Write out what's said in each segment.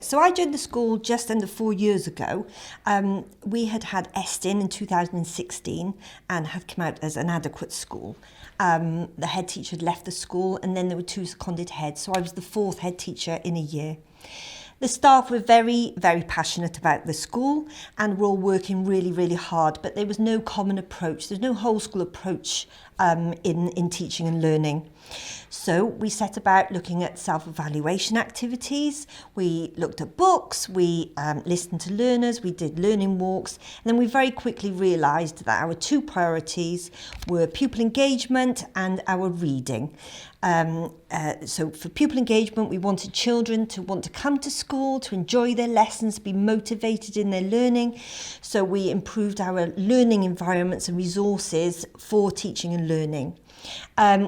So I joined the school just under 4 years ago. We had Estin in 2016 and had come out as an adequate school. The head teacher had left the school, and then there were 2 seconded heads, so I was the 4th head teacher in a year. The staff were very, very passionate about the school and were all working really, really hard, but there was no common approach. There's no whole school approach in teaching and learning. So we set about looking at self-evaluation activities, we looked at books, we listened to learners, we did learning walks, and then we very quickly realised that our 2 priorities were pupil engagement and our reading. So for pupil engagement, we wanted children to want to come to school, to enjoy their lessons, be motivated in their learning. So we improved our learning environments and resources for teaching and learning.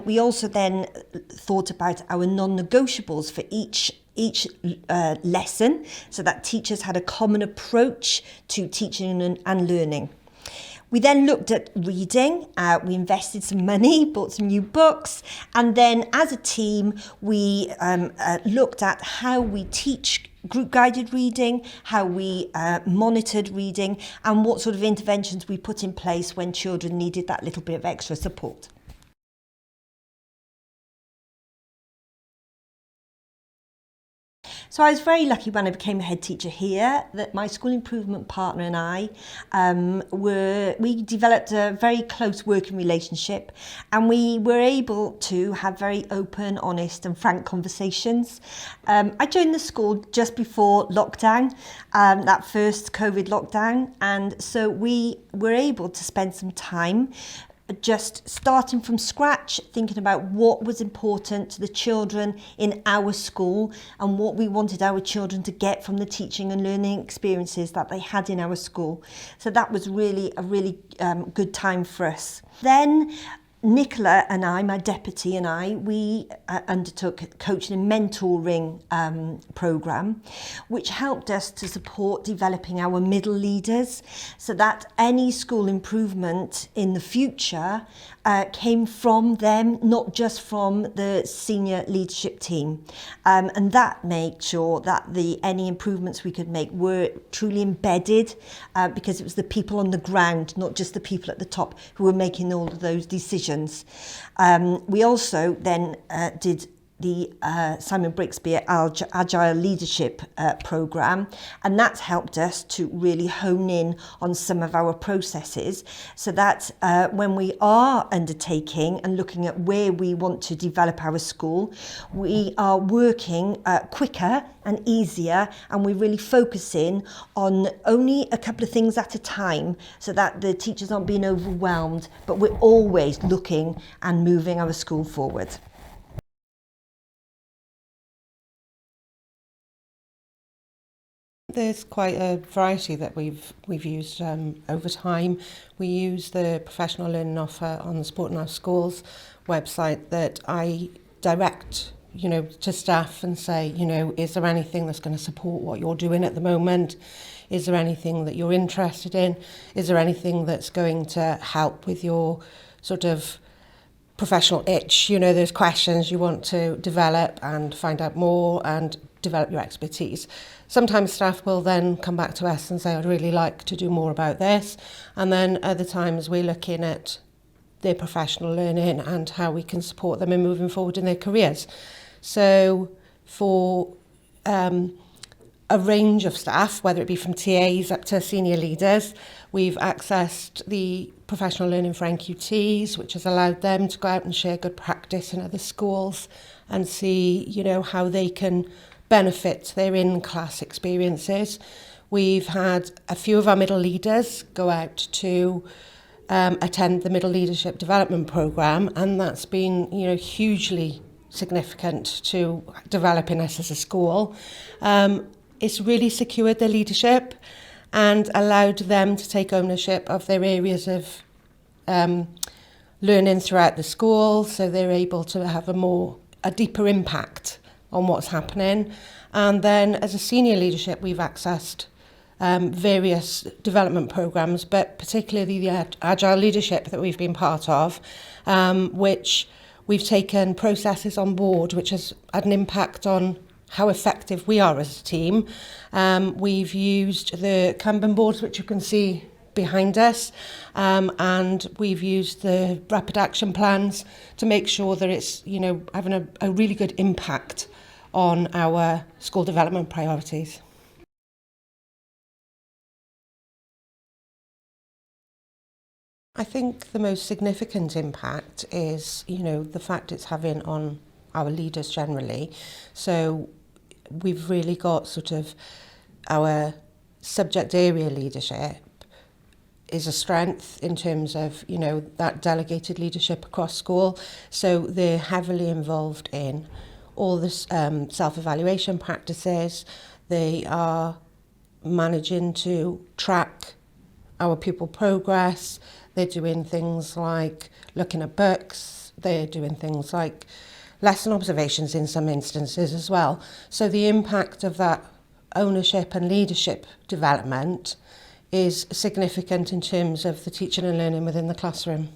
We also then thought about our non-negotiables for each lesson, so that teachers had a common approach to teaching and learning. We then looked at reading, we invested some money, bought some new books, and then as a team we looked at how we teach group guided reading, how we monitored reading, and what sort of interventions we put in place when children needed that little bit of extra support. So I was very lucky when I became a head teacher here that my school improvement partner and I we developed a very close working relationship, and we were able to have very open, honest and frank conversations. I joined the school just before lockdown, that first COVID lockdown, and so we were able to spend some time just starting from scratch, thinking about what was important to the children in our school and what we wanted our children to get from the teaching and learning experiences that they had in our school. So that was really a good time for us. Then Nicola and I, my deputy and I, we undertook a coaching and mentoring programme, which helped us to support developing our middle leaders so that any school improvement in the future came from them, not just from the senior leadership team. And that made sure that any improvements we could make were truly embedded, because it was the people on the ground, not just the people at the top, who were making all of those decisions. We also then did the Simon Brixby Agile Leadership programme, and that's helped us to really hone in on some of our processes so that when we are undertaking and looking at where we want to develop our school, we are working quicker and easier, and we're really focusing on only a couple of things at a time so that the teachers aren't being overwhelmed, but we're always looking and moving our school forward. There's quite a variety that we've used over time. We use the professional learning offer on the Support in Our Schools website that I direct, to staff and say, is there anything that's going to support what you're doing at the moment? Is there anything that you're interested in? Is there anything that's going to help with your sort of professional itch? There's questions you want to develop and find out more and develop your expertise. Sometimes staff will then come back to us and say, I'd really like to do more about this. And then other times we're looking at their professional learning and how we can support them in moving forward in their careers. So for a range of staff, whether it be from TAs up to senior leaders, we've accessed the professional learning for NQTs, which has allowed them to go out and share good practice in other schools and see, how they can benefit their in-class experiences. We've had a few of our middle leaders go out to attend the Middle Leadership Development Programme, and that's been, hugely significant to developing us as a school. It's really secured their leadership and allowed them to take ownership of their areas of learning throughout the school, so they're able to have a deeper impact on what's happening. And then as a senior leadership, we've accessed various development programmes, but particularly the Agile Leadership that we've been part of, which we've taken processes on board which has had an impact on how effective we are as a team. We've used the Kanban boards, which you can see behind us, and we've used the rapid action plans to make sure that it's, you know, having a really good impact on our school development priorities. I think the most significant impact is, you know, the fact it's having on our leaders generally. So we've really got sort of our subject area leadership is a strength in terms of, you know, that delegated leadership across school. So they're heavily involved in all this self-evaluation practices. They are managing to track our pupil progress. They're doing things like looking at books. They're doing things like lesson observations in some instances as well. So the impact of that ownership and leadership development is significant in terms of the teaching and learning within the classroom.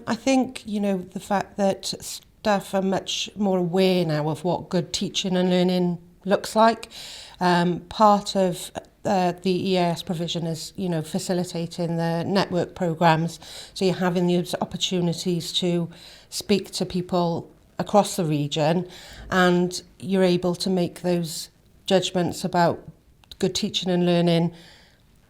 I think, you know, the fact that staff are much more aware now of what good teaching and learning looks like. Part of the EAS provision is, you know, facilitating the network programmes. So you're having these opportunities to speak to people across the region, and you're able to make those judgments about good teaching and learning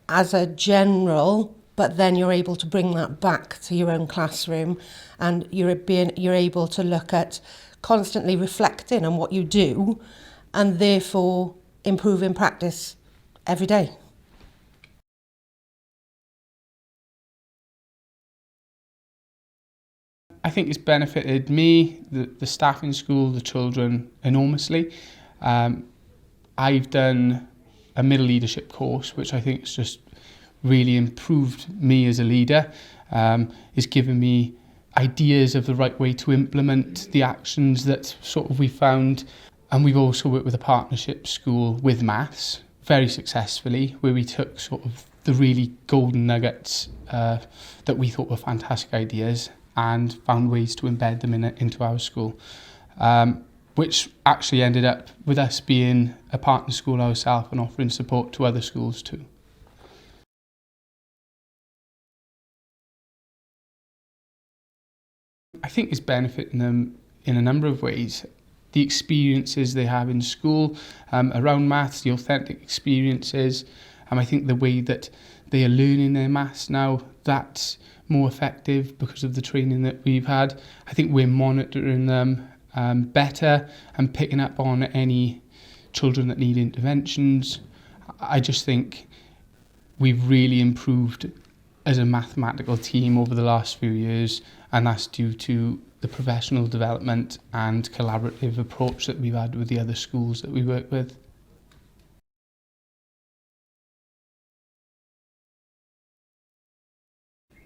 as a general, but then you're able to bring that back to your own classroom, and you're able to look at constantly reflecting on what you do and therefore improving practice every day. I think it's benefited me, the staff in school, the children enormously. I've done a middle leadership course, which I think has just really improved me as a leader. It's given me ideas of the right way to implement the actions that sort of we found. And we've also worked with a partnership school with maths very successfully, where we took sort of the really golden nuggets that we thought were fantastic ideas and found ways to embed them into our school, which actually ended up with us being a partner school ourselves and offering support to other schools too. I think it's benefiting them in a number of ways. The experiences they have in school around maths, the authentic experiences, I think the way that they are learning their maths now, that's more effective because of the training that we've had. I think we're monitoring them better and picking up on any children that need interventions. I just think we've really improved as a mathematical team over the last few years, and that's due to the professional development and collaborative approach that we've had with the other schools that we work with.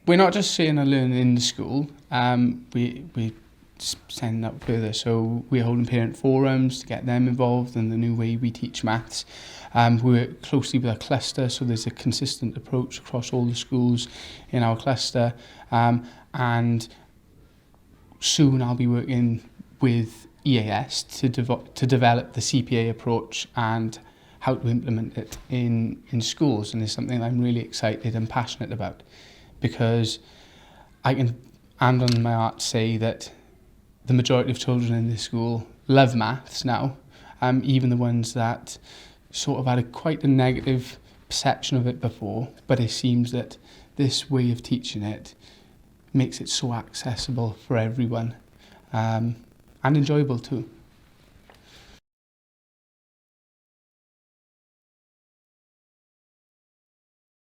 We're not just seeing a learning in the school, we send that further. So we're holding parent forums to get them involved in the new way we teach maths. We work closely with our cluster, so there's a consistent approach across all the schools in our cluster. And soon I'll be working with EAS to develop the CPA approach and how to implement it in schools. And it's something I'm really excited and passionate about, because I can hand on my heart say that the majority of children in this school love maths now, even the ones that sort of had quite a negative perception of it before, but it seems that this way of teaching it makes it so accessible for everyone and enjoyable too.